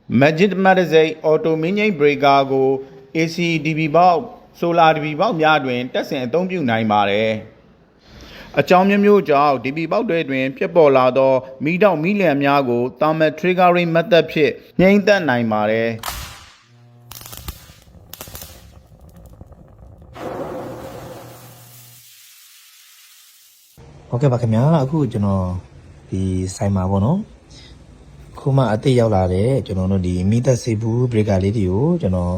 Magic Madazay Auto Mini Breaker ကို AC DB ပေါက် Solar DB ပေါက်များတွင်တက်ဆင်အသုံးပြုနိုင်ပါတယ်။အကြောင်းမျိုးကြောင့် DB ပေါက်တွေတွင်ဖြစ်ပေါ်လာသောမီးတောက်မီးလျံများကို Thermal Triggering Method ဖြင့်ငြိမ်းသတ်နိုင်ပါတယ်။ ဟုတ်ကဲ့ပါခင်ဗျာအခုကျွန်တော်ဒီဆိုင်မှာပေါ့နော်ခုမှအသစ်ရောက်လာတဲ့ကျွန်တော်တို့ဒီမီသက်စေဘူးဘရိကာလေးတွေကိုကျွန်တော်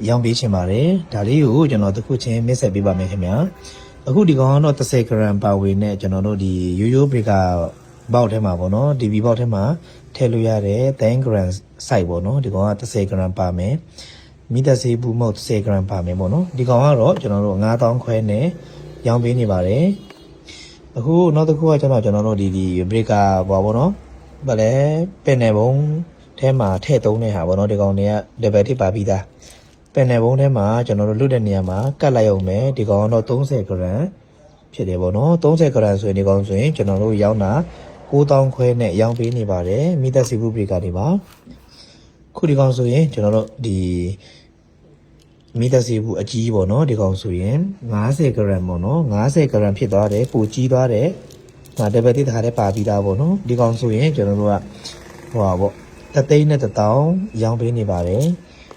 ရောင်းပေးချင်ပါတယ်ဒါလေးကိုကျွန်တော်တစ်ခုချင်းမစ်ဆက်ပေးပါမယ်ခင်ဗျာအခုဒီကောင်ကတော့30 gram ပါဝင်နဲ့ကျွန်တော်တို့ဒီရိုးရိုးဘရိကာဘောက်ထဲမှာပေါ့နော် DB ဘောက်ထဲမှာထည့်လို့ရတဲ့10 gram size ပေါ့နော်ဒီကောင်က30 gram ပါမယ်မီသက်စေဘူးမဟုတ်30 gram ပါမယ်ပေါ့နော်ဒီကောင်ကတော့ကျွန်တော်တို့9000ခွဲနဲ့ရောင်းပေးနေပါတယ်အခုနောက်တစ်ခုကကျွန်တော်တို့ဒီဘရိကာပေါ့နော်ဗလဲပင်နယ်ဘုံထဲမှာထည့်သုံးတဲ့ဟာပေါ့နော်ဒီကောင်တွေက level တစ်ပါပြီးသားပင်နယ်ဘုံထဲမှာကျွန်တော်တို့လွတ်တဲ့နေရာမှာကတ်လိုက်အောင်မယ်ဒီကောင်တော့30 gram ဖြစ်တယ်ပေါ့နော်30 gram ဆိုရင်ဒီကောင်ဆိုရင်ကျွန်တော်တို့ရောင်းတာ9000ခွဲနဲ့ရောင်းပေးနေပါတယ်မိသက်စီဘူးဘရိကာတွေပါခုဒီကောင်ဆိုရင်ကျွန်တော်တို့ဒီမီသက်စီဘူးအကြီးပေါ့နော်ဒီကောင်ဆိုရင်50 gram ပေါ့နော်50 gram ဖြစ်သွားတယ်ပိုကြီးသွားတယ်ဒါတပည့်တိထားတဲ့ပါပြီးသားပေါ့နော်ဒီကောင်ဆိုရင်ကျွန်တော်တို့ကဟိုပါပေါ့3သိန်းနဲ့1000ရောင်းပေးနေပါတယ်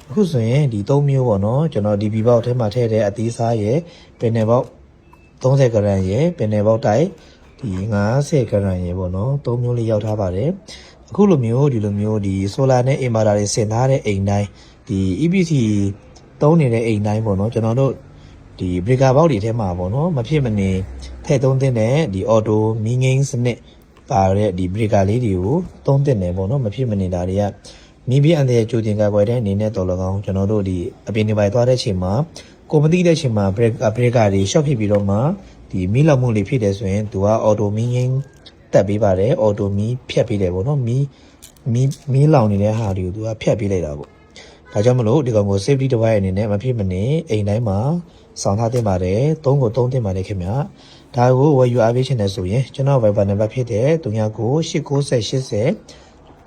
အခုဆိုရင်ဒီ3မျိုးပေါ့နော်ကျွန်တော်ဒီဘီဘောက်ထဲမှာထည့်တဲ့အသီးစားရယ်ပင်နယ်ဘောက်30 gram ရယ်ပင်နယ်ဘောက်တိုက်ဒီ50 gram ရယ်ပေါ့နော်3မျိုးလေးရောက်ထားပါတယ်အခုလိုမျိုးဒီလိုမျိုးဒီ solar နဲ့ inverter တွေဆင်ထားတဲ့အိမ်တိုင်းဒီ EPC သုံးနေတဲ့အိမ်တိုင်းပေါ့နော်ကျွန်တော်တို့ဒီဘရိကာဘောက်တွေထဲမှာပေါ့နော်မဖြစ်မနေထည့်သုံးတဲ့ဒီအော်တိုမီးငိမ်းစနစ်ပါတဲ့ဒီဘရိကာလေးတွေကိုသုံးတဲ့နေပေါ့နော်မဖြစ်မနေတာတွေကမိဘအန်တဲ့ကြိုတင်ကာကွယ်တဲ့အနေနဲ့တော်လကောင်းကျွန်တော်တို့ဒီအပြင်နေပိုင်သွားတဲ့ချိန်မှာကိုမသိတဲ့ချိန်မှာဘရိကာတွေရှော့ဖြစ်ပြီးတော့မှဒီမီးလောက်မှုလေးဖြစ်တယ်ဆိုရင်သူကအော်တိုမီးငိမ်းတက်ပေးပါတယ်အော်တိုမီးဖြတ်ပေးတယ်ပေါ့နော်မီးလောင်နေတဲ့ဟာတွေကိုသူကဖြတ်ပေးလိုက်တာပေါ့ဒါကြောင့်မလို့ဒီကောင်ကို safety device အနေနဲ့မဖြစ်မနေအိမ်တိုင်းမှာစောင့်ထားသင့်ပါတယ်သုံးကိုသုံးသင့်ပါတယ်ခင်ဗျာဒါကိုဝယ်ယူအားပေးချင်တယ်ဆိုရင်ကျွန်တော် Viber နံပါတ်ဖြစ်တဲ့399880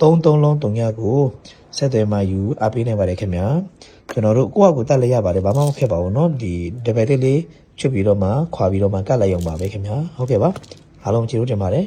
33လုံး39ကိုဆက်သွယ်မှယူအားပေးနိုင်ပါတယ်ခင်ဗျာကျွန်တော်တို့ကိုယ့်အကူတက်လိုက်ရပါတယ်ဘာမှမဖြစ်ပါဘူးเนาะဒီဒဘယ်တစ်လေးချွတ်ပြီးတော့မှခွာပြီးတော့မှကတ်လိုက်ရုံပါပဲခင်ဗျာဟုတ်ကဲ့ပါအားလုံးကျေးဇူးတင်ပါတယ်